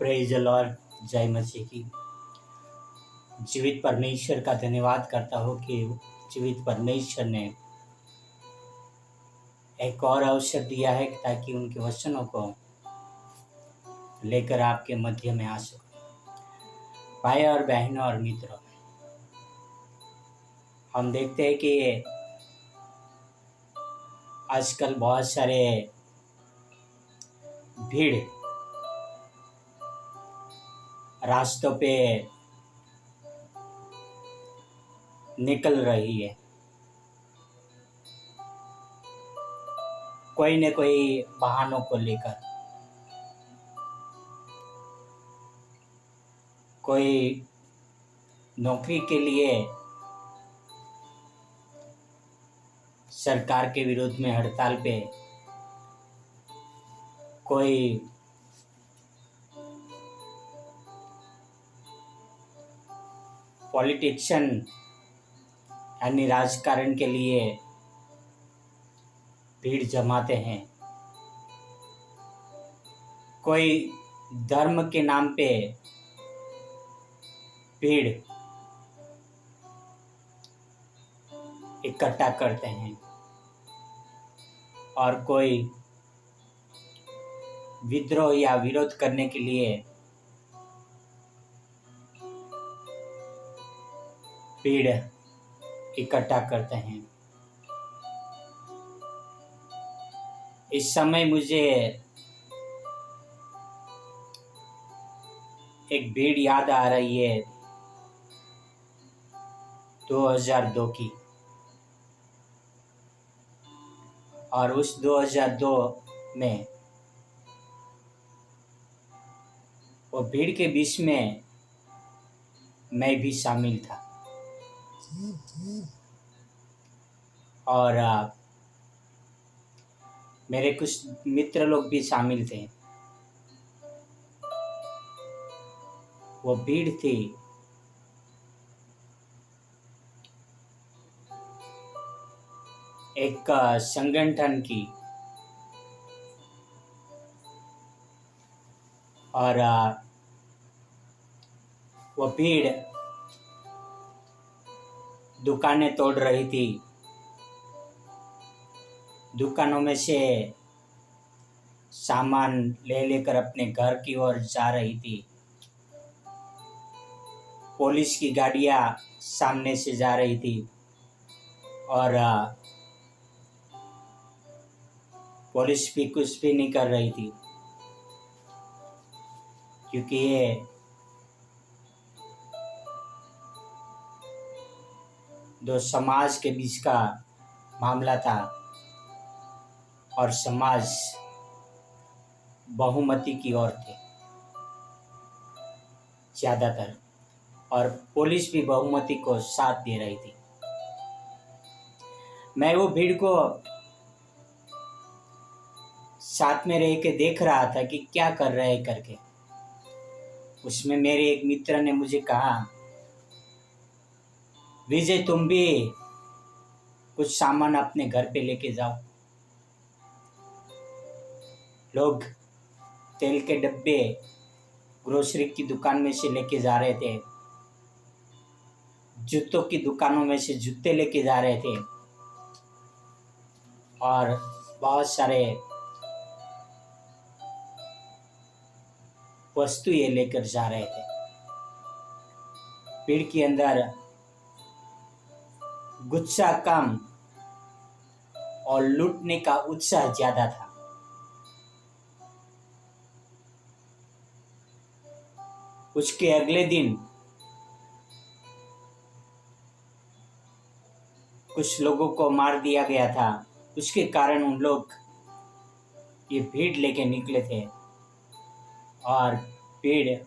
Praise the Lord. जय मसीह की। जीवित परमेश्वर का धन्यवाद करता हूँ कि जीवित परमेश्वर ने एक और अवसर दिया है ताकि उनके वचनों को लेकर आपके मध्य में आ सकूं। भाई और बहनों और मित्रों, हम देखते हैं कि आजकल बहुत सारे भीड़ रास्तों पे निकल रही है। कोई न कोई बहानों को लेकर, कोई नौकरी के लिए सरकार के विरोध में हड़ताल पे, कोई पॉलिटिशियन यानी राजकारण के लिए भीड़ जमाते हैं, कोई धर्म के नाम पे भीड़ इकट्ठा करते हैं, और कोई विद्रोह या विरोध करने के लिए भीड़ इकट्ठा करते हैं। इस समय मुझे एक भीड़ याद आ रही है 2002 की। और उस 2002 में वो भीड़ के बीच में मैं भी शामिल था। और मेरे कुछ मित्र लोग भी शामिल थे। वो भीड़ थी एक संगठन की, और वो भीड़ दुकानें तोड़ रही थी। दुकानों में से सामान ले लेकर अपने घर की ओर जा रही थी। पुलिस की गाड़ियां सामने से जा रही थी और पुलिस भी कुछ भी नहीं कर रही थी, क्योंकि ये दो समाज के बीच का मामला था और समाज बहुमती की ओर थे ज़्यादातर, और पुलिस भी बहुमती को साथ दे रही थी। मैं वो भीड़ को साथ में रह के देख रहा था कि क्या कर रहे हैं करके। उसमें मेरे एक मित्र ने मुझे कहा, विजय तुम भी कुछ सामान अपने घर पे लेके जाओ। लोग तेल के डब्बे ग्रोसरी की दुकान में से लेके जा रहे थे, जूतों की दुकानों में से जूते लेके जा रहे थे, और बहुत सारे वस्तु ये लेकर जा रहे थे। भीड़ के अंदर गुस्सा कम और लूटने का उत्साह ज्यादा था। उसके अगले दिन कुछ लोगों को मार दिया गया था। उसके कारण उन लोग ये भीड़ लेके निकले थे, और भीड़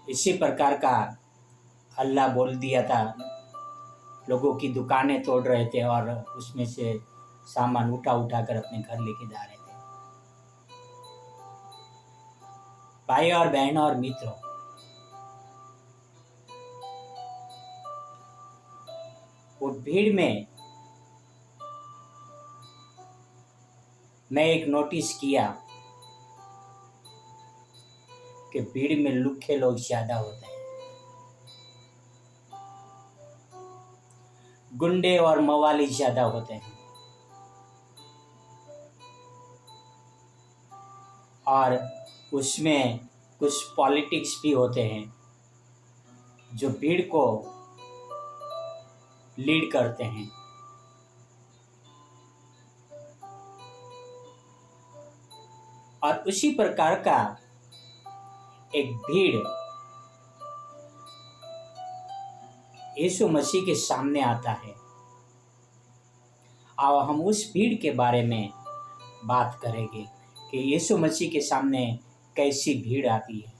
इसी प्रकार का हल्ला बोल दिया था। लोगों की दुकानें तोड़ रहे थे और उसमें से सामान उठा कर अपने घर लेके जा रहे थे। भाई और बहनों और मित्रों, वो भीड़ में मैं एक नोटिस किया कि भीड़ में लुखे लोग ज्यादा होते हैं, गुंडे और मवाली ज्यादा होते हैं, और उसमें कुछ पॉलिटिक्स भी होते हैं जो भीड़ को लीड करते हैं। और उसी प्रकार का एक भीड़ यीशु मसीह के सामने आता है। और हम उस भीड़ के बारे में बात करेंगे कि यीशु मसीह के सामने कैसी भीड़ आती है।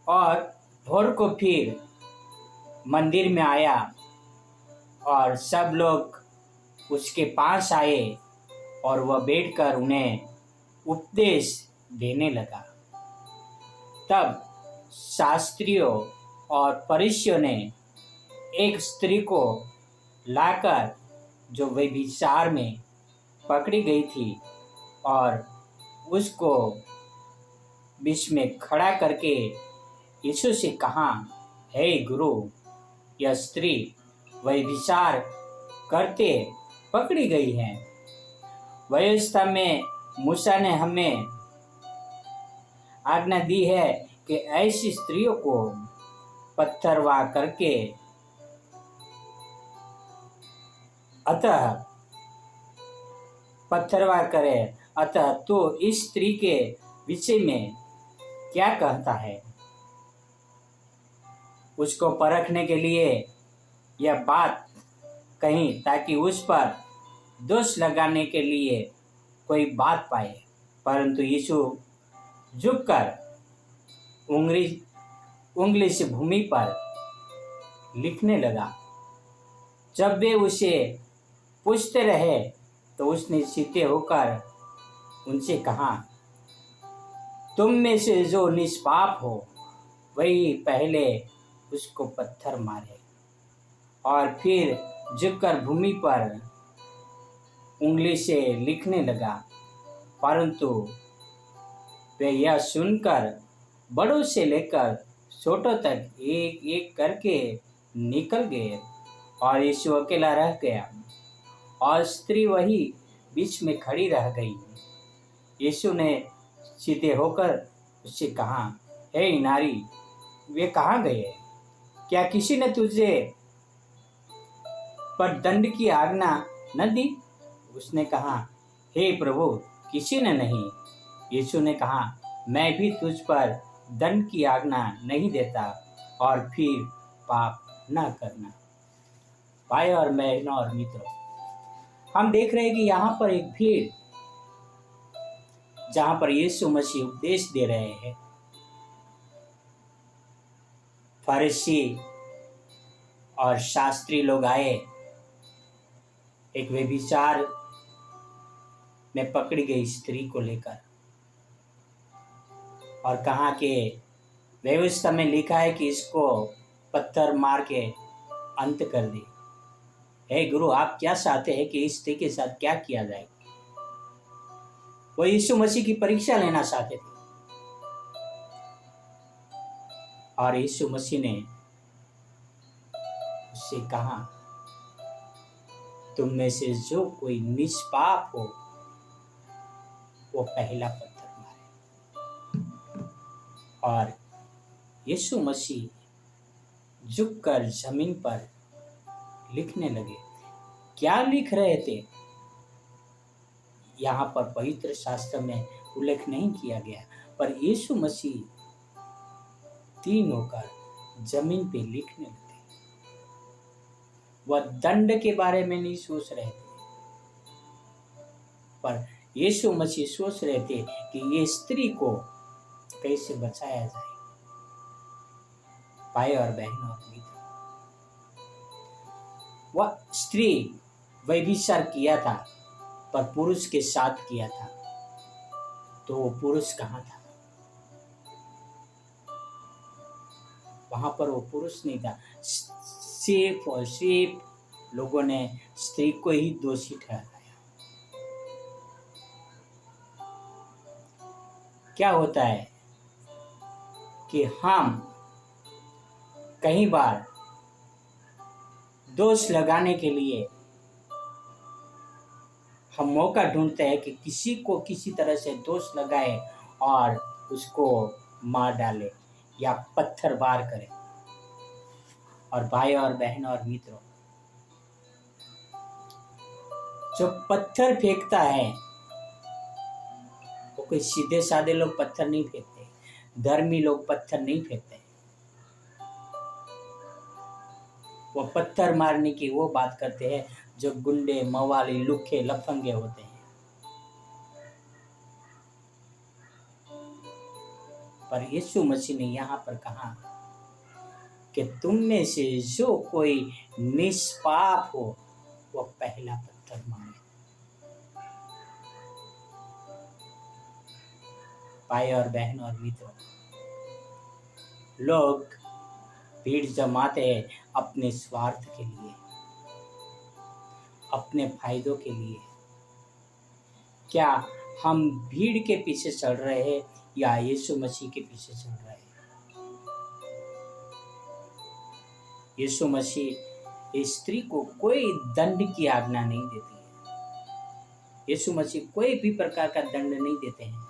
और भोर को फिर मंदिर में आया और सब लोग उसके पास आए और वह बैठकर उन्हें उपदेश देने लगा। तब शास्त्रियों और फरीसियों ने एक स्त्री को लाकर जो व्यभिचार में पकड़ी गई थी और उसको बीच में खड़ा करके यीशु से कहा, हे गुरु, यह स्त्री व्यभिचार करते पकड़ी गई है। व्यवस्था में मूसा ने हमें आज्ञा दी है कि ऐसी स्त्रियों को पत्थरवाह करके पत्थरवाह करे। अतः तो इस स्त्री के विषय में क्या कहता है? उसको परखने के लिए यह बात कही ताकि उस पर दोष लगाने के लिए कोई बात पाए। परंतु यीशु झुककर उंगली से भूमि पर लिखने लगा। जब वे उसे पूछते रहे तो उसने सीधे होकर उनसे कहा, तुम में से जो निष्पाप हो वही पहले उसको पत्थर मारे। और फिर झुककर भूमि पर उंगली से लिखने लगा। परंतु वे यह सुनकर बड़ों से लेकर छोटों तक एक एक करके निकल गए और यीशु अकेला रह गया और स्त्री वही बीच में खड़ी रह गई। यीशु ने सीधे होकर उससे कहा, हे नारी, वे कहाँ गए? क्या किसी ने तुझे पर दंड की आज्ञा न दी? उसने कहा, हे प्रभु, किसी ने नहीं। यीशु ने कहा, मैं भी तुझ पर दंड की आज्ञा नहीं देता, और फिर पाप न करना। भाई और बहनों और मित्रों, हम देख रहे हैं कि यहाँ पर एक भीड़, जहाँ पर यीशु मसीह उपदेश दे रहे हैं, फरीसी और शास्त्री लोग आए एक व्यभिचार में पकड़ी गई स्त्री को लेकर, और कहा कि व्यवस्था में लिखा है कि इसको पत्थर मार के अंत कर दे। हे गुरु, आप क्या चाहते हैं कि इस स्त्री के साथ क्या किया जाए? वो यीशु मसीह की परीक्षा लेना चाहते थे। और यीशु मसीह ने उससे कहा, तुम में से जो कोई निष्पाप हो वो पहला पत्थर मारे। और यीशु मसीह झुककर जमीन पर लिखने लगे। क्या लिख रहे थे यहाँ पर पवित्र शास्त्र में उल्लेख नहीं किया गया, पर यीशु मसीह तीन होकर जमीन पे लिखने लगे। वह दंड के बारे में नहीं सोच रहे थे, पर यीशु मसीह सोच रहे थे कि ये स्त्री को कैसे बचाया जाए। भाई और बहनों और मित्रों, वह स्त्री व्यभिचार किया था, पर पुरुष के साथ किया था। तो वो पुरुष कहाँ था? वहां पर वो पुरुष नहीं था। सिर्फ और सिर्फ लोगों ने स्त्री को ही दोषी ठहराया। क्या होता है कि हम कई बार दोष लगाने के लिए हम मौका ढूंढते हैं कि किसी को किसी तरह से दोष लगाए और उसको मार डाले या पत्थर वार करें। और भाई और बहन और मित्रों, जो पत्थर फेंकता है वो कोई सीधे साधे लोग पत्थर नहीं फेंकते, धर्मी लोग पत्थर नहीं फेंकते। वो पत्थर मारने की वो बात करते हैं जो गुंडे, मवाली, लुखे, लफंगे होते हैं। पर यीशु मसीह ने यहाँ पर कहा कि तुम में से जो कोई निष्पाप हो वो पहला पत्थर मारे। भाई और बहन और मित्रों, लोग भीड़ जमाते हैं अपने स्वार्थ के लिए, अपने फायदों के लिए। क्या हम भीड़ के पीछे चल रहे हैं या यीशु मसीह के पीछे चल रहे हैं? यीशु मसीह इस स्त्री को कोई दंड की आज्ञा नहीं देती है। यीशु मसीह कोई भी प्रकार का दंड नहीं देते हैं।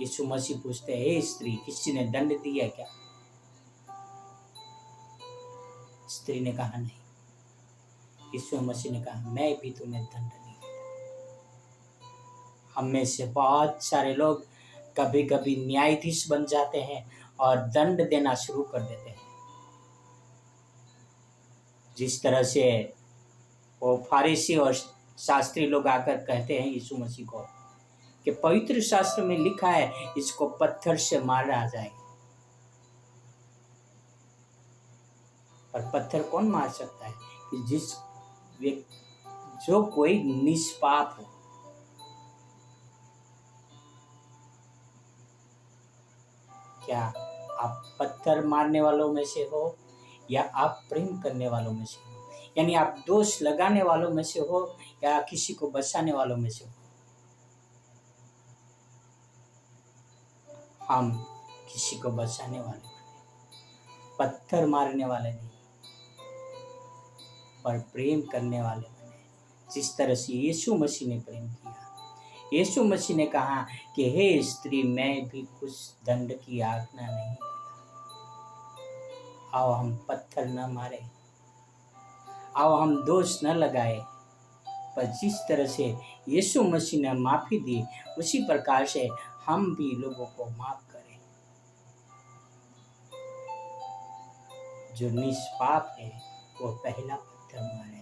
यीशु मसीह पूछते हैं, हे स्त्री, किसी ने दंड दिया क्या? स्त्री ने कहा नहीं। यीशु मसीह ने कहा, मैं भी तुम्हें दंड नहीं देता। हम में से बहुत सारे लोग कभी कभी न्यायाधीश बन जाते हैं और दंड देना शुरू कर देते हैं। जिस तरह से वो फारिसी और शास्त्री लोग आकर कहते हैं यीशु मसीह को कि पवित्र शास्त्र में लिखा है इसको पत्थर से मारा जाए। पर पत्थर कौन मार सकता है? कि जो कोई निष्पाप हो। क्या आप पत्थर मारने वालों में से हो या आप प्रेम करने वालों में से हो? यानी आप दोष लगाने वालों में से हो या किसी को बचाने वालों में से हो? हम किसी को बचाने वाले बने, पत्थर मारने वाले नहीं, पर प्रेम करने वाले बने। जिस तरह से यीशु मसीह ने प्रेम किया। यीशु मसीह ने कहा कि हे स्त्री, मैं भी कुछ दंड की आज्ञा नहीं देता। आओ हम पत्थर न मारे, आओ हम दोष न लगाए, पर जिस तरह से यीशु मसीह ने माफी दी उसी प्रकार से हम भी लोगों को माफ करें। जो निष्पाप है वो पहला पत्थर मारे।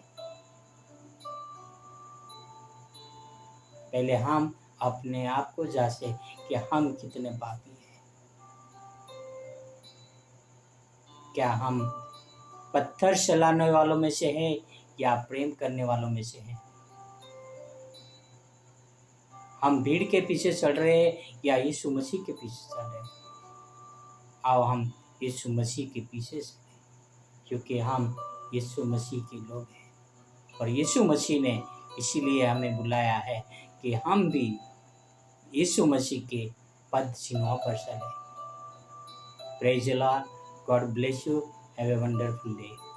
पहले हम अपने आप को जांचे कि हम कितने पापी हैं। क्या हम पत्थर चलाने वालों में से हैं या प्रेम करने वालों में से हैं? हम भीड़ के पीछे चल रहे हैं या यीशु मसीह के पीछे चल रहे हैं? आओ हम यीशु मसीह के पीछे चलें, क्योंकि हम यीशु मसीह के लोग हैं। और यीशु मसीह ने इसीलिए हमें बुलाया है कि हम भी यीशु मसीह के पद चिन्हों पर चलें। Praise the Lord, God bless you, have a wonderful day.